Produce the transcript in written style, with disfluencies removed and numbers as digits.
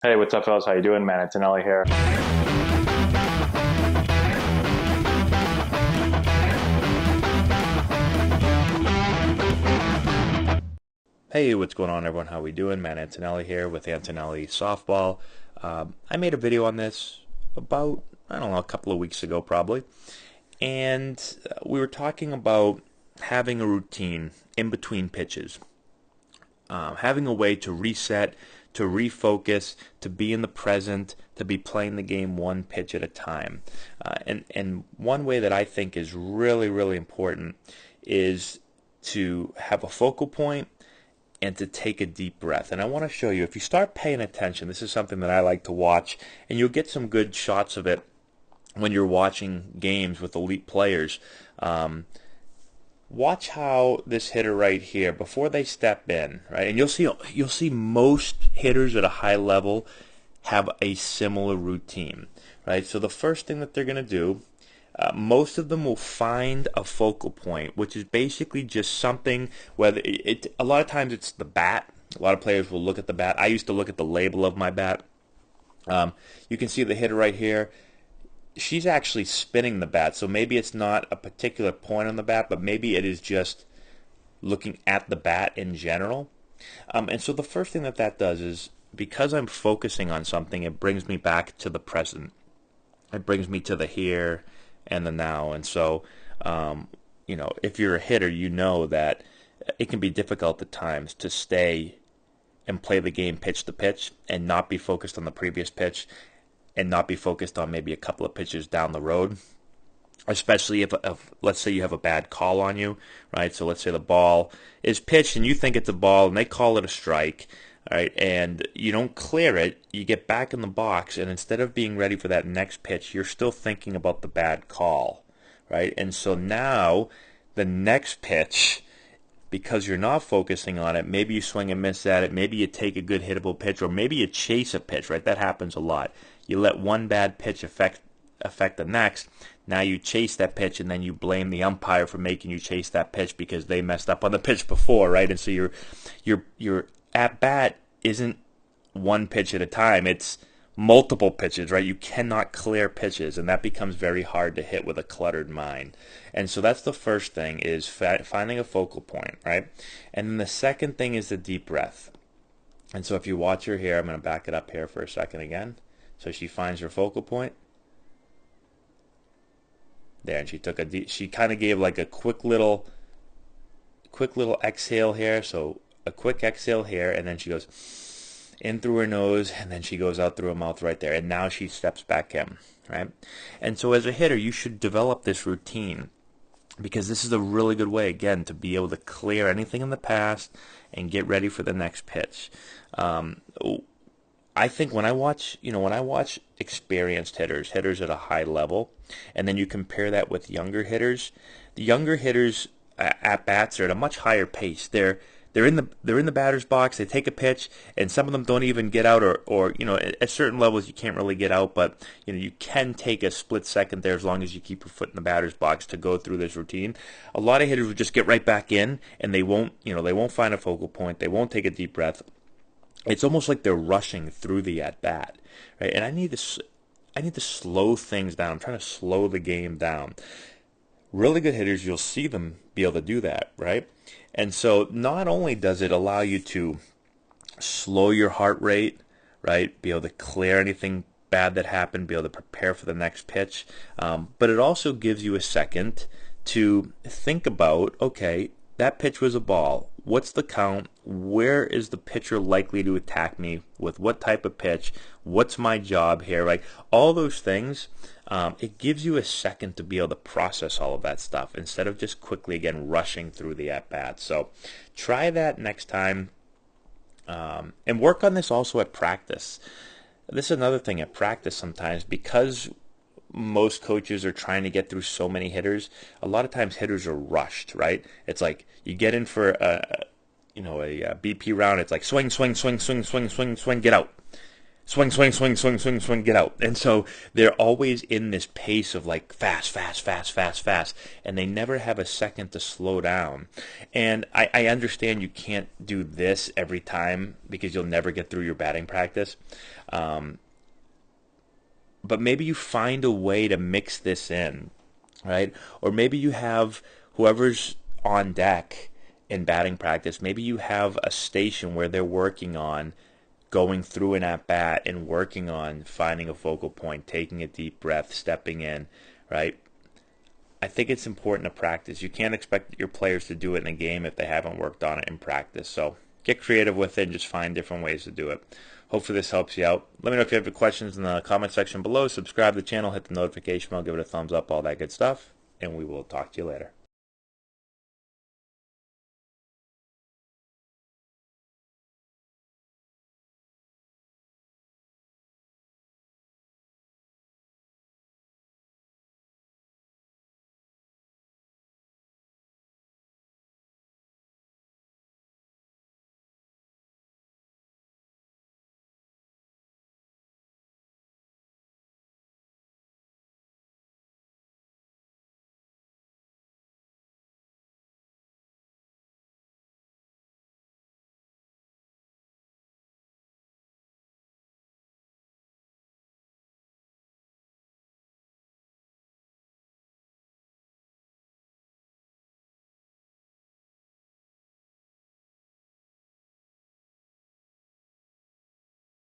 Hey, what's up, fellas? How you doing, man? Antonelli here. Hey, what's going on, everyone? How we doing? Man, Antonelli here with Antonelli Softball. I made a video on this about, I don't know, a couple of weeks ago probably, and we were talking about having a routine in between pitches, having a way to reset, to refocus, to be in the present, to be playing the game one pitch at a time. And one way that I think is really, really important is to have a focal point and to take a deep breath. And I want to show you, if you start paying attention, this is something that I like to watch, and you'll get some good shots of it when you're watching games with elite players. Watch how this hitter right here, before they step in, right, and you'll see most hitters at a high level have a similar routine, right? So the first thing that they're going to do, most of them will find a focal point, which is basically just something. Whether a lot of times it's the bat. A lot of players will look at the bat. I used to look at the label of my bat. You can see the hitter right here. She's actually spinning the bat, so maybe it's not a particular point on the bat, but maybe it is just looking at the bat in general. And so the first thing that that does is, because I'm focusing on something, it brings me back to the present. It brings me to the here and the now. And so, if you're a hitter, you know that it can be difficult at times to stay and play the game pitch to pitch and not be focused on the previous pitch and not be focused on maybe a couple of pitches down the road. Especially if let's say you have a bad call on you, right? So let's say the ball is pitched and you think it's a ball and they call it a strike, all right, and you don't clear it, you get back in the box, and instead of being ready for that next pitch, you're still thinking about the bad call, right? And so now the next pitch, because you're not focusing on it, maybe you swing and miss at it, maybe you take a good hittable pitch, or maybe you chase a pitch, right? That happens a lot. You let one bad pitch affect the next. Now you chase that pitch, and then you blame the umpire for making you chase that pitch because they messed up on the pitch before, right? And so your at bat isn't one pitch at a time; it's multiple pitches, right? You cannot clear pitches, and that becomes very hard to hit with a cluttered mind. And so that's the first thing, is finding a focal point, right? And then the second thing is the deep breath. And so if you watch her here, I'm going to back it up here for a second again. So she finds her focal point there, and she took a deep, she kind of gave like a quick little exhale here. So a quick exhale here, and then she goes in through her nose, and then she goes out through her mouth right there, and now she steps back in, right? And so as a hitter, you should develop this routine, because this is a really good way, again, to be able to clear anything in the past and get ready for the next pitch. Um, I think when I watch experienced hitters at a high level, and then you compare that with younger hitters, the younger hitters at bats are at a much higher pace. They're in the batter's box. They take a pitch, and some of them don't even get out, or at certain levels you can't really get out, but you can take a split second there as long as you keep your foot in the batter's box to go through this routine. A lot of hitters will just get right back in, and they won't find a focal point. They won't take a deep breath. It's almost like they're rushing through the at bat, right? And I need to slow things down. I'm trying to slow the game down. Really good hitters, you'll see them be able to do that, right? And so not only does it allow you to slow your heart rate, right? Be able to clear anything bad that happened, be able to prepare for the next pitch, but it also gives you a second to think about, okay, that pitch was a ball. What's the count? Where is the pitcher likely to attack me with what type of pitch? What's my job here? Like all those things, it gives you a second to be able to process all of that stuff instead of just quickly again rushing through the at bat. So try that next time, and work on this also at practice. This is another thing at practice sometimes, because most coaches are trying to get through so many hitters. A lot of times hitters are rushed, right? It's like you get in for a BP round. It's like swing, swing, swing, swing, swing, swing, swing, get out. swing, swing, swing, swing, swing, swing, get out. And so they're always in this pace of like fast, fast, fast, fast, fast, and they never have a second to slow down. And I understand you can't do this every time because you'll never get through your batting practice. But maybe you find a way to mix this in, right? Or maybe you have whoever's on deck in batting practice, maybe you have a station where they're working on going through an at-bat and working on finding a focal point, taking a deep breath, stepping in, right? I think it's important to practice. You can't expect your players to do it in a game if they haven't worked on it in practice. So get creative with it and just find different ways to do it. Hopefully this helps you out. Let me know if you have any questions in the comment section below. Subscribe to the channel, hit the notification bell, give it a thumbs up, all that good stuff. And we will talk to you later.